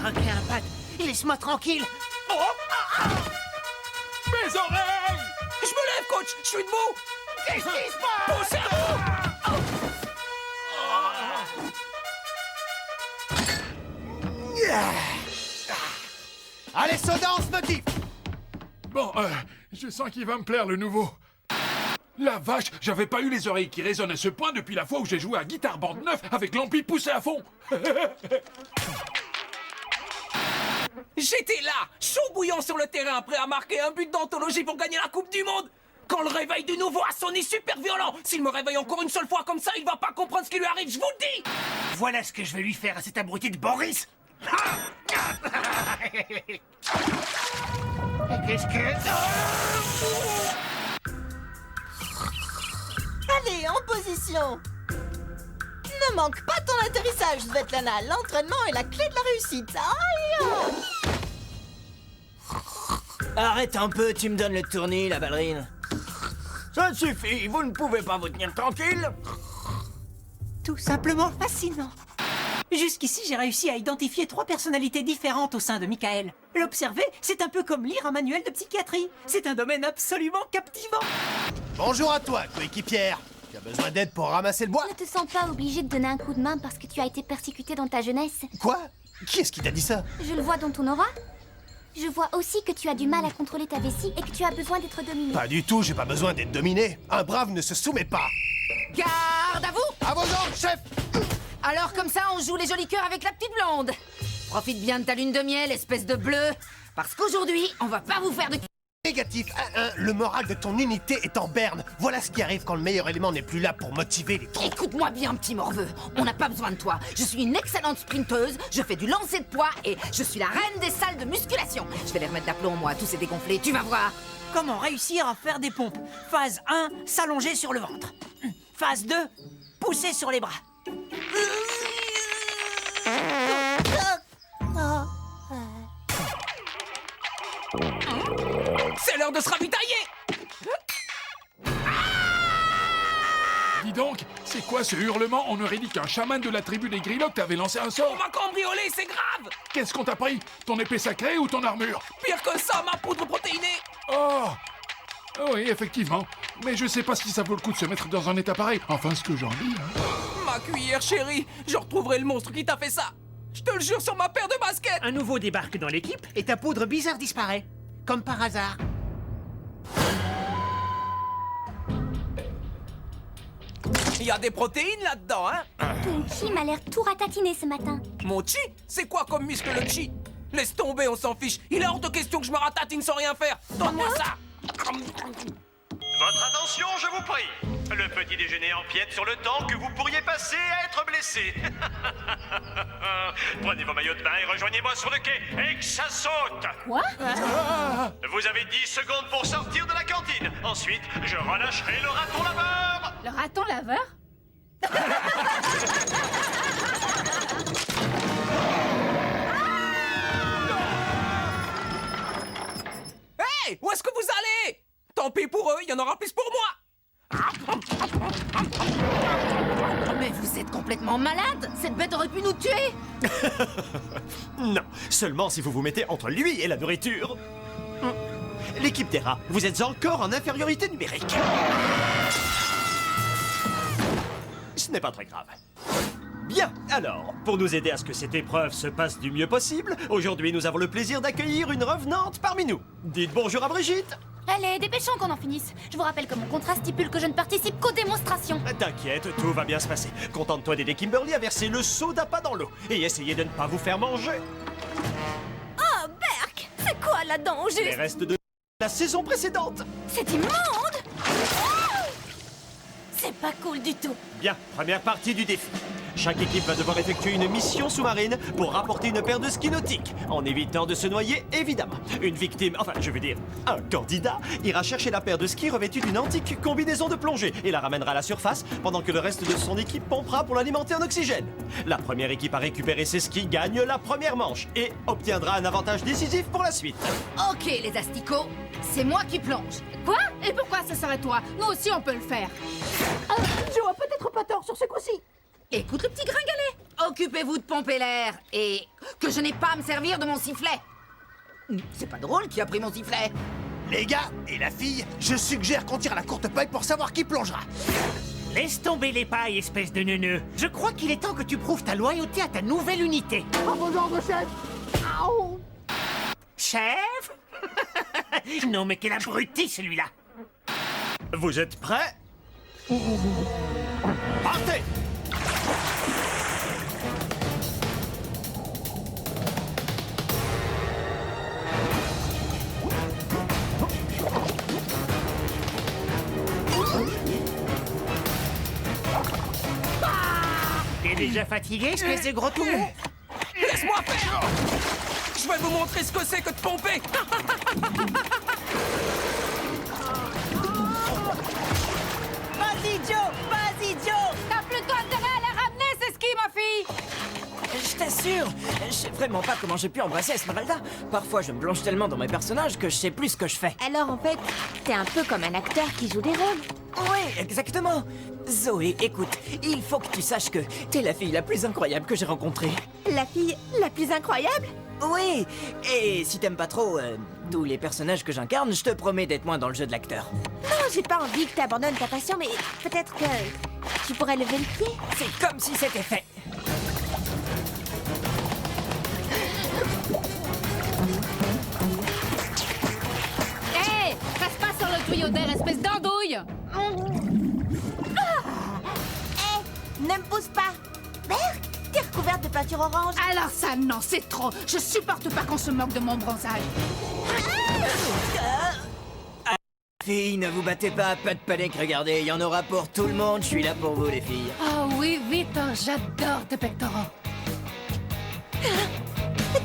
requin à pattes. Laisse-moi tranquille. Mes oreilles! Je me lève, coach. Je suis debout. Qu'est-ce qui se passe? Poussez à bout. Allez, soda, on se motive! Bon, je sens qu'il va me plaire le nouveau. La vache, j'avais pas eu les oreilles qui résonnent à ce point depuis la fois où j'ai joué à Guitar Band 9 avec l'ampli poussé à fond. J'étais là, chaud bouillant sur le terrain, prêt à marquer un but d'anthologie pour gagner la Coupe du Monde. Quand le réveil du nouveau a sonné super violent, s'il me réveille encore une seule fois comme ça, il va pas comprendre ce qui lui arrive, je vous le dis. Voilà ce que je vais lui faire à cet abruti de Boris. Qu'est-ce que... Allez, en position. Ne manque pas ton atterrissage, Svetlana. L'entraînement est la clé de la réussite. Aïe! Arrête un peu, tu me donnes le tournis, la ballerine. Ça suffit, vous ne pouvez pas vous tenir tranquille. Tout simplement fascinant. Jusqu'ici, j'ai réussi à identifier 3 personnalités différentes au sein de Michael. L'observer, c'est un peu comme lire un manuel de psychiatrie. C'est un domaine absolument captivant. Bonjour à toi, coéquipière. Tu as besoin d'aide pour ramasser le bois? Ne te sens pas obligé de donner un coup de main parce que tu as été persécuté dans ta jeunesse. Quoi? Qui est-ce qui t'a dit ça? Je le vois dans ton aura. Je vois aussi que tu as du mal à contrôler ta vessie et que tu as besoin d'être dominé. Pas du tout, j'ai pas besoin d'être dominé. Un brave ne se soumet pas. Garde à vous! À vos ordres, chef! Alors comme ça, on joue les jolis cœurs avec la petite blonde. Profite bien de ta lune de miel, espèce de bleu. Parce qu'aujourd'hui, on va pas vous faire de... Négatif 1-1, le moral de ton unité est en berne. Voilà ce qui arrive quand le meilleur élément n'est plus là pour motiver les troupes. Écoute-moi bien, petit morveux. On n'a pas besoin de toi. Je suis une excellente sprinteuse, je fais du lancer de poids et je suis la reine des salles de musculation. Je vais les remettre d'aplomb, moi, tous ces dégonflés, tu vas voir. Comment réussir à faire des pompes? Phase 1, s'allonger sur le ventre. Phase 2, pousser sur les bras. C'est l'heure de se ravitailler. Dis donc, c'est quoi ce hurlement? On aurait dit qu'un chaman de la tribu des Grillocs t'avait lancé un sort. On m'a cambriolé, c'est grave. Qu'est-ce qu'on t'a pris? Ton épée sacrée ou ton armure? Pire que ça, ma poudre protéinée. Oh! Oui, effectivement. Mais je sais pas si ça vaut le coup de se mettre dans un état pareil. Enfin, ce que j'en dis, hein. Ma cuillère chérie, je retrouverai le monstre qui t'a fait ça. Je te le jure sur ma paire de baskets. Un nouveau débarque dans l'équipe et ta poudre bizarre disparaît. Comme par hasard. Il y a des protéines là-dedans, hein? Ton chi m'a l'air tout ratatiné ce matin. Mon chi? C'est quoi comme muscle le chi? Laisse tomber, on s'en fiche. Il est hors de question que je me ratatine sans rien faire. Donne-moi ça. Votre attention, je vous prie. Le petit déjeuner empiète sur le temps que vous pourriez passer à être blessé. Prenez vos maillots de bain et rejoignez-moi sur le quai et que ça saute. Quoi? Vous avez 10 secondes pour sortir de la cantine. Ensuite, je relâcherai le raton laveur. Le raton laveur? Hey, où est-ce que vous allez? Tant pis pour eux, il y en aura plus pour moi. Mais vous êtes complètement malade. Cette bête aurait pu nous tuer. Non, seulement si vous vous mettez entre lui et la nourriture. L'équipe des rats, vous êtes encore en infériorité numérique. Ce n'est pas très grave. Bien, alors, pour nous aider à ce que cette épreuve se passe du mieux possible, aujourd'hui nous avons le plaisir d'accueillir une revenante parmi nous. Dites bonjour à Brigitte. Allez, dépêchons qu'on en finisse. Je vous rappelle que mon contrat stipule que je ne participe qu'aux démonstrations. T'inquiète, tout va bien se passer. Contente-toi d'aider Kimberly à verser le seau d'appât dans l'eau. Et essayez de ne pas vous faire manger. Oh, Berk! C'est quoi là-dedans, au Les juste? restes de la saison précédente. C'est immonde! Oh! C'est pas cool du tout. Bien, première partie du défi. Chaque équipe va devoir effectuer une mission sous-marine pour rapporter une paire de skis nautiques, en évitant de se noyer, évidemment. Une victime, enfin, je veux dire, un candidat, ira chercher la paire de skis revêtue d'une antique combinaison de plongée et la ramènera à la surface pendant que le reste de son équipe pompera pour l'alimenter en oxygène. La première équipe à récupérer ses skis gagne la première manche et obtiendra un avantage décisif pour la suite. Ok, les asticots, c'est moi qui plonge. Quoi? Et pourquoi ça serait toi? Nous aussi, on peut le faire. Joe a peut-être pas tort sur ce coup-ci. Écoute le petit gringalet. Occupez-vous de pomper l'air et que je n'ai pas à me servir de mon sifflet. C'est pas drôle qui a pris mon sifflet. Les gars et la fille, je suggère qu'on tire la courte paille pour savoir qui plongera. Laisse tomber les pailles, espèce de neuneu. Je crois qu'il est temps que tu prouves ta loyauté à ta nouvelle unité. Chef. Non mais quel abruti celui-là. Vous êtes prêts? Partez! T'es déjà fatigué, espèce de gros tout mou? Laisse-moi faire! Je vais vous montrer ce que c'est que de pomper! Vas-y, Joe! Vas-y, Joe! T'as plutôt intérêt à la ramener, c'est ce qui, ma fille? Je t'assure, je sais vraiment pas comment j'ai pu embrasser Esmeralda. Parfois, je me plonge tellement dans mes personnages que je sais plus ce que je fais. Alors en fait, t'es un peu comme un acteur qui joue des rôles. Oui, exactement. Zoé, écoute, il faut que tu saches que t'es la fille la plus incroyable que j'ai rencontrée. La fille la plus incroyable? Oui, et si t'aimes pas trop tous les personnages que j'incarne, je te promets d'être moins dans le jeu de l'acteur. Non, j'ai pas envie que t'abandonnes ta passion, mais peut-être que tu pourrais lever le pied. C'est comme si c'était fait. Hé, passe pas sur le tuyau d'air, espèce d'andouille! Ne me pousse pas! Berk, t'es recouverte de peinture orange. Alors ça, non, c'est trop. Je supporte pas qu'on se moque de mon bronzage. Filles, ne vous battez pas de panique, regardez, il y en aura pour tout le monde, je suis là pour vous les filles. Oh oui, vite, j'adore tes pectoraux.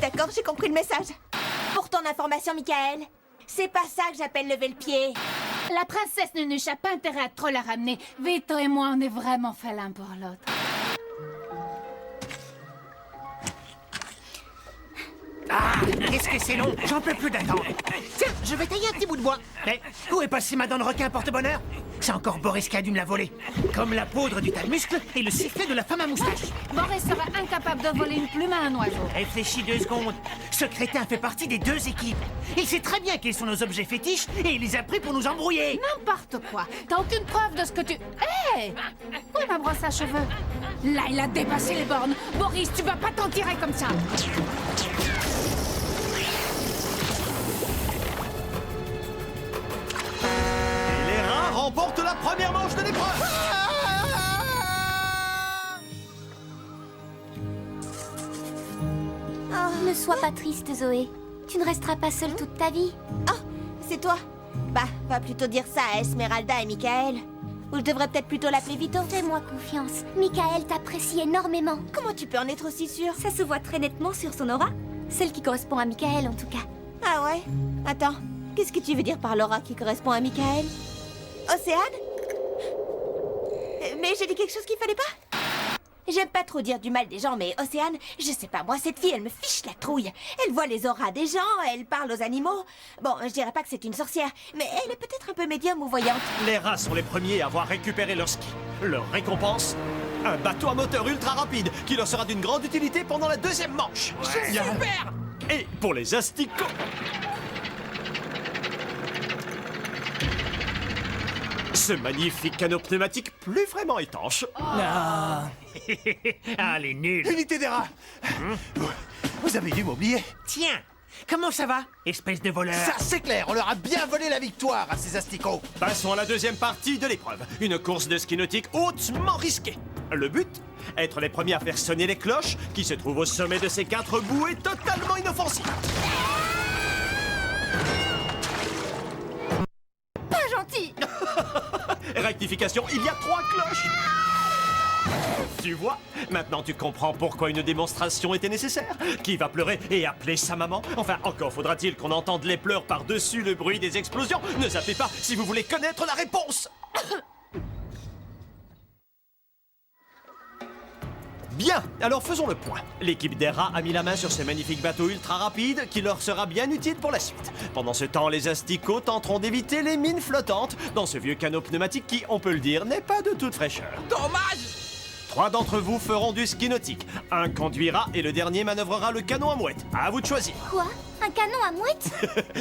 D'accord, j'ai compris le message. Pour ton information, Michael, c'est pas ça que j'appelle lever le pied. La princesse Nunuche a pas intérêt à trop la ramener. Vito et moi, on est vraiment faits l'un pour l'autre. Ah, qu'est-ce que c'est long? J'en peux plus d'attendre. Tiens, je vais tailler un petit bout de bois. Mais où est passé ma dent de requin porte-bonheur? C'est encore Boris qui a dû me la voler. Comme la poudre du tas de muscles et le sifflet de la femme à moustache. Boris sera incapable de voler une plume à un oiseau. Réfléchis 2 secondes. Ce crétin fait partie des 2 équipes. Il sait très bien quels sont nos objets fétiches et il les a pris pour nous embrouiller. N'importe quoi. T'as aucune preuve de ce que tu... Hé! Où est ma brosse à cheveux? Là, il a dépassé les bornes. Boris, tu vas pas t'en tirer comme ça. Les rats remportent la première manche de l'épreuve. Oh, ne sois pas triste, Zoé. Tu ne resteras pas seule toute ta vie. Oh, c'est toi? Bah, va plutôt dire ça à Esmeralda et Michael. Ou je devrais peut-être plutôt l'appeler Vito. Fais-moi confiance. Michael t'apprécie énormément. Comment tu peux en être aussi sûre? Ça se voit très nettement sur son aura. Celle qui correspond à Michael, en tout cas. Ah ouais? Attends, qu'est-ce que tu veux dire par l'aura qui correspond à Michael? Océane? Mais j'ai dit quelque chose qu'il fallait pas? J'aime pas trop dire du mal des gens, mais Océane, je sais pas, moi, cette fille, elle me fiche la trouille. Elle voit les auras des gens, elle parle aux animaux. Bon, je dirais pas que c'est une sorcière, mais elle est peut-être un peu médium ou voyante. Les rats sont les premiers à avoir récupéré leur ski. Leur récompense? Un bateau à moteur ultra rapide qui leur sera d'une grande utilité pendant la deuxième manche. Super! Et pour les asticots... Ce magnifique canot pneumatique plus vraiment étanche. Ah, les nuls. Unité des rats. Vous avez dû m'oublier. Tiens, comment ça va, espèce de voleur? Ça, c'est clair, on leur a bien volé la victoire à ces asticots. Passons à la deuxième partie de l'épreuve. Une course de ski nautique hautement risquée. Le but? Être les premiers à faire sonner les cloches qui se trouvent au sommet de ces 4 bouées totalement inoffensives. Pas gentil! Rectification, il y a 3 cloches. Tu vois? Maintenant tu comprends pourquoi une démonstration était nécessaire. Qui va pleurer et appeler sa maman? Enfin, encore faudra-t-il qu'on entende les pleurs par-dessus le bruit des explosions. Ne zappez pas si vous voulez connaître la réponse. Bien, alors faisons le point. L'équipe des rats a mis la main sur ce magnifique bateau ultra rapide qui leur sera bien utile pour la suite. Pendant ce temps, les asticots tenteront d'éviter les mines flottantes dans ce vieux canot pneumatique qui, on peut le dire, n'est pas de toute fraîcheur. Dommage! 3 d'entre vous feront du ski nautique. Un conduira et le dernier manœuvrera le canon à mouette. À vous de choisir. Quoi? Un canon à mouette?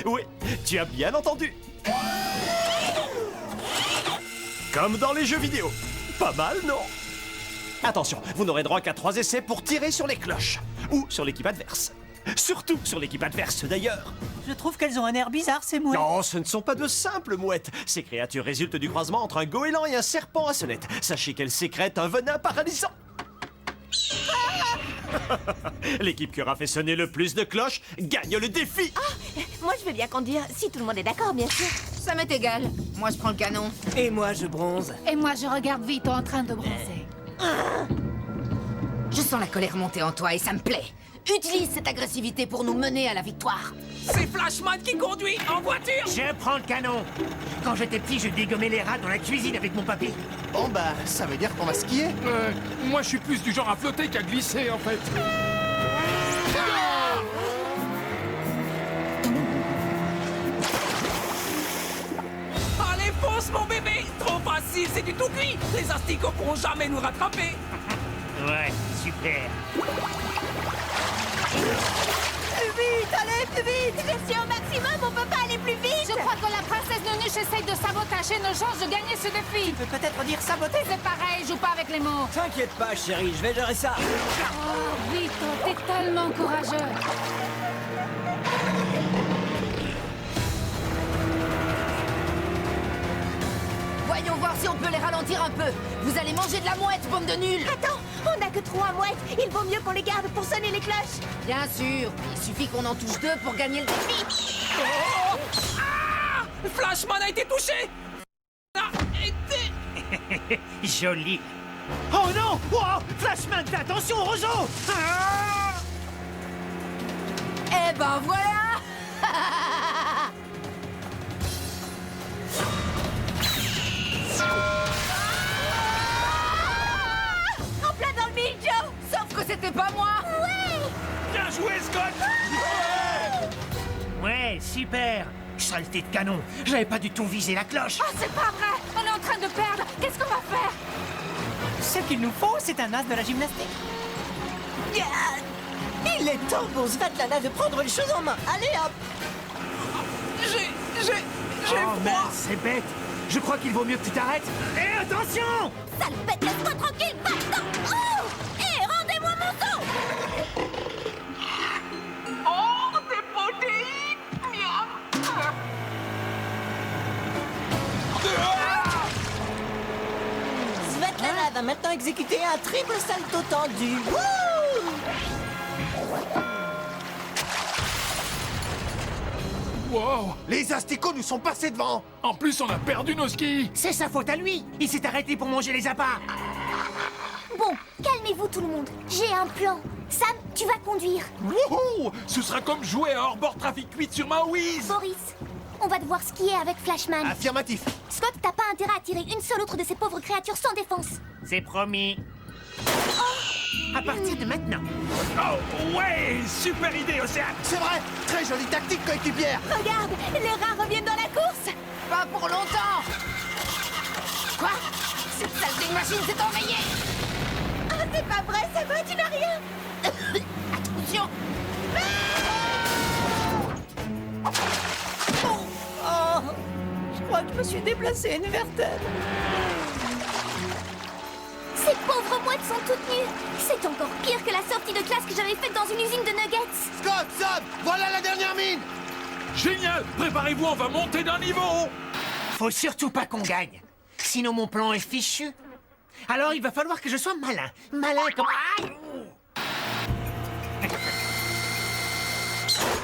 Oui, tu as bien entendu. Comme dans les jeux vidéo. Pas mal, non? Attention, vous n'aurez droit qu'à 3 essais pour tirer sur les cloches. Ou sur l'équipe adverse. Surtout sur l'équipe adverse, d'ailleurs. Je trouve qu'elles ont un air bizarre, ces mouettes. Non, ce ne sont pas de simples mouettes. Ces créatures résultent du croisement entre un goéland et un serpent à sonnette. Sachez qu'elles sécrètent un venin paralysant. L'équipe qui aura fait sonner le plus de cloches gagne le défi. Moi, je veux bien conduire, si tout le monde est d'accord, bien sûr. Ça m'est égal. Moi, je prends le canon. Et moi, je bronze. Et moi, je regarde Vito en train de bronzer. Je sens la colère monter en toi et ça me plaît. Utilise cette agressivité pour nous mener à la victoire. C'est Flashman qui conduit en voiture. Je prends le canon. Quand j'étais petit, je dégommais les rats dans la cuisine avec mon papy. Bon bah, ça veut dire qu'on va skier. Moi, je suis plus du genre à flotter qu'à glisser, en fait. Allez, fonce, mon bébé. Trop facile, c'est du tout cuit. Les asticots pourront jamais nous rattraper. Ouais, super. Plus vite, allez, plus vite! Je suis au maximum, on peut pas aller plus vite! Je crois que la princesse Nunuche essaye de sabotager nos chances de gagner ce défi. Tu peux peut-être dire saboter. C'est pareil, joue pas avec les mots. T'inquiète pas, chérie, je vais gérer ça. Oh, Vito, t'es tellement courageux. Voyons voir si on peut les ralentir un peu. Vous allez manger de la mouette, bande de nuls. Attends, on n'a que 3 mouettes. Il vaut mieux qu'on les garde pour sonner les cloches. Bien sûr, il suffit qu'on en touche 2 pour gagner le défi. Oh ah, Flashman a été touché. Joli. Oh non! Oh, Flashman, fais attention, Roseau! Ah! Eh ben voilà. En plein dans le mille, Joe! Sauf que c'était pas moi. Bien joué, Scott. Ouais, super. Saleté de canon. J'avais pas du tout visé la cloche. Oh, c'est pas vrai. On est en train de perdre. Qu'est-ce qu'on va faire? Ce qu'il nous faut, c'est un as de la gymnastique. Il est temps pour Svetlana de prendre les choses en main. Allez hop! J'ai Oh froid. mince, c'est bête. Je crois qu'il vaut mieux que tu t'arrêtes. Et attention! Sale bête, laisse-moi tranquille, bâton! Oh! Hé, rendez-moi mon son! Oh, des protéines. Miam. Svetlana va maintenant exécuter un triple salto tendu. Wouh! Wow. Les asticots nous sont passés devant. En plus, on a perdu nos skis. C'est sa faute à lui. Il s'est arrêté pour manger les appâts. Bon, calmez-vous tout le monde. J'ai un plan. Sam, tu vas conduire. Wouhou. Ce sera comme jouer à hors-bord trafic 8 sur ma Wiz. Boris, on va devoir skier avec Flashman. Affirmatif. Scott, t'as pas intérêt à tirer une seule autre de ces pauvres créatures sans défense. C'est promis. À partir de maintenant. Oh, ouais. Super idée, Océane. C'est vrai. Très jolie tactique, coéquipière. Regarde, les rats reviennent dans la course. Pas pour longtemps. Quoi? Cette saleté de machine s'est enrayée. Ah, c'est pas vrai, ça va, tu n'as rien. Attention. Oh! Je crois que je me suis déplacé une vertèbre. Ces pauvres mouettes sont toutes nues. C'est encore pire que la sortie de classe que j'avais faite dans une usine de nuggets. Scott, Sam, voilà la dernière mine. Génial. Préparez-vous, on va monter d'un niveau. Faut surtout pas qu'on gagne. Sinon mon plan est fichu. Alors il va falloir que je sois malin. Malin comme... Aïe!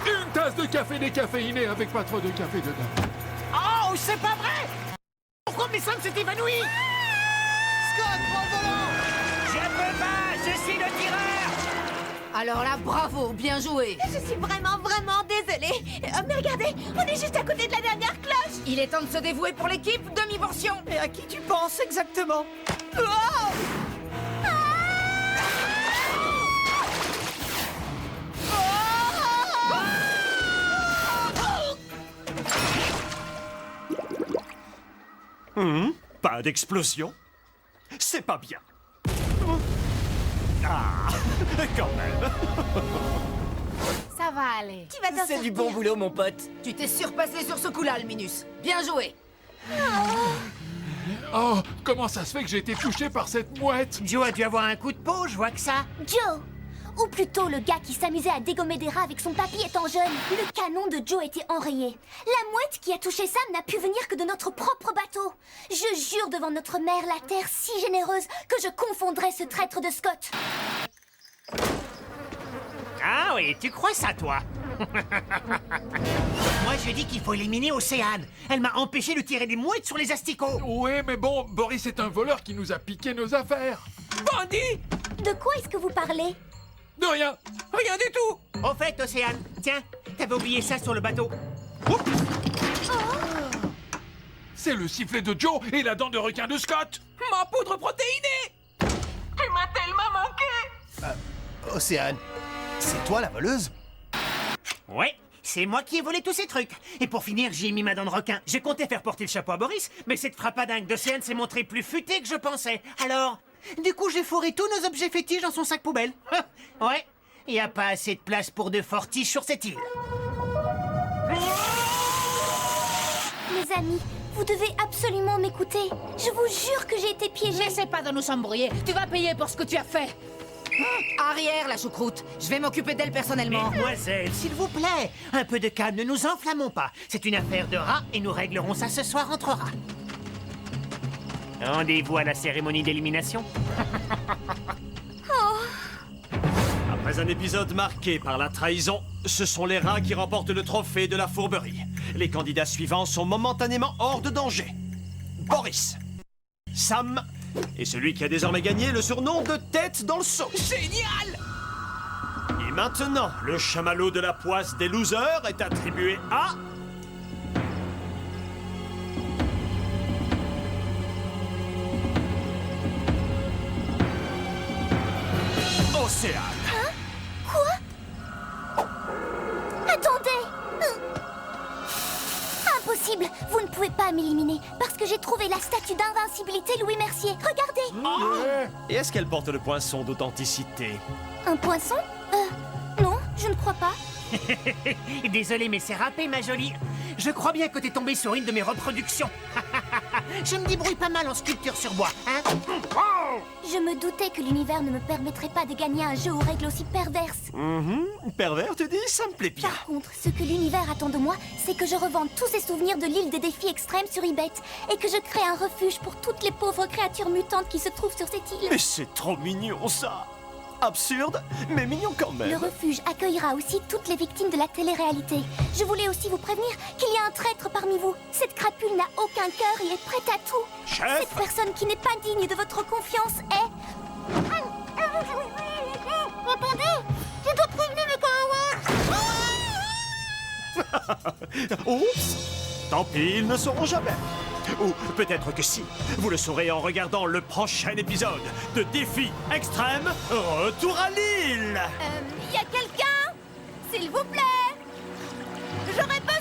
Une tasse de café décaféiné avec pas trop de café dedans. Oh, c'est pas vrai! Pourquoi mes seins s'est évanoui? Scott, prends le volant. Je peux pas, je suis le tireur! Alors là, bravo, bien joué. Je suis vraiment désolée. Mais regardez, on est juste à côté de la dernière cloche. Il est temps de se dévouer pour l'équipe, demi-portion. Et à qui tu penses exactement? Oh! Pas d'explosion? C'est pas bien. Ah, quand même. Ça va aller. Tu vas t'en C'est du sortir. bon boulot, mon pote. Tu t'es surpassé sur ce coup-là, le Minus. Bien joué. Oh, comment ça se fait que j'ai été touché par cette mouette? Joe a dû avoir un coup de peau, je vois que ça. Joe! Ou plutôt le gars qui s'amusait à dégommer des rats avec son papy étant jeune. Le canon de Joe était enrayé. La mouette qui a touché Sam n'a pu venir que de notre propre bateau. Je jure devant notre mère, la terre si généreuse, que je confondrais ce traître de Scott. Ah oui, tu crois ça, toi? Moi, je dis qu'il faut éliminer Océane. Elle m'a empêché de tirer des mouettes sur les asticots. Oui, mais bon, Boris est un voleur qui nous a piqué nos affaires. Bandit! De quoi est-ce que vous parlez? De rien. Rien du tout! Au fait, Océane, tiens, t'avais oublié ça sur le bateau. C'est le sifflet de Joe et la dent de requin de Scott. Ma poudre protéinée! Tu m'as tellement manqué! Océane, c'est toi la voleuse? Ouais, c'est moi qui ai volé tous ces trucs. Et pour finir, j'y ai mis ma dent de requin. Je comptais faire porter le chapeau à Boris, mais cette frappadingue d'Océane s'est montrée plus futée que je pensais. Alors, du coup, j'ai fourré tous nos objets fétiches dans son sac poubelle. Ouais, il n'y a pas assez de place pour deux fortiches sur cette île. Mes amis, vous devez absolument m'écouter. Je vous jure que j'ai été piégée. N'essaie pas de nous embrouiller. Tu vas payer pour ce que tu as fait. Arrière, la choucroute. Je vais m'occuper d'elle personnellement. Mademoiselle, s'il vous plaît, un peu de calme, ne nous enflammons pas. C'est une affaire de rats et nous réglerons ça ce soir entre rats. Rendez-vous à la cérémonie d'élimination. Après un épisode marqué par la trahison, ce sont les rats qui remportent le trophée de la fourberie. Les candidats suivants sont momentanément hors de danger. Boris, Sam et celui qui a désormais gagné le surnom de Tête dans le seau. Génial! Et maintenant, le chamallow de la poisse des losers est attribué à... Océane. Hein? Quoi? Attendez! Impossible! Vous ne pouvez pas m'éliminer parce que j'ai trouvé la statue d'invincibilité Louis Mercier. Regardez! Et est-ce qu'elle porte le poinçon d'authenticité? Un poinçon? Non, je ne crois pas. Désolé, mais c'est râpé, ma jolie. Je crois bien que t'es tombé sur une de mes reproductions. Je me débrouille pas mal en sculpture sur bois, hein? Je me doutais que l'univers ne me permettrait pas de gagner un jeu aux règles aussi perverses. Pervers, tu dis? Ça me plaît bien. Par contre, ce que l'univers attend de moi, c'est que je revende tous ces souvenirs de l'île des défis extrêmes sur eBay et que je crée un refuge pour toutes les pauvres créatures mutantes qui se trouvent sur cette île. Mais c'est trop mignon, ça. Absurde, mais mignon quand même. Le refuge accueillera aussi toutes les victimes de la télé-réalité. Je voulais aussi vous prévenir qu'il y a un traître parmi vous. Cette crapule n'a aucun cœur et est prête à tout. Chef! Cette personne qui n'est pas digne de votre confiance est... Attendez, je dois prévenir le coureur. Oups! Tant pis, ils ne sauront jamais. Ou peut-être que si. Vous le saurez en regardant le prochain épisode de Défi Extrême Retour à l'île. Y a quelqu'un? S'il vous plaît. J'aurais peur.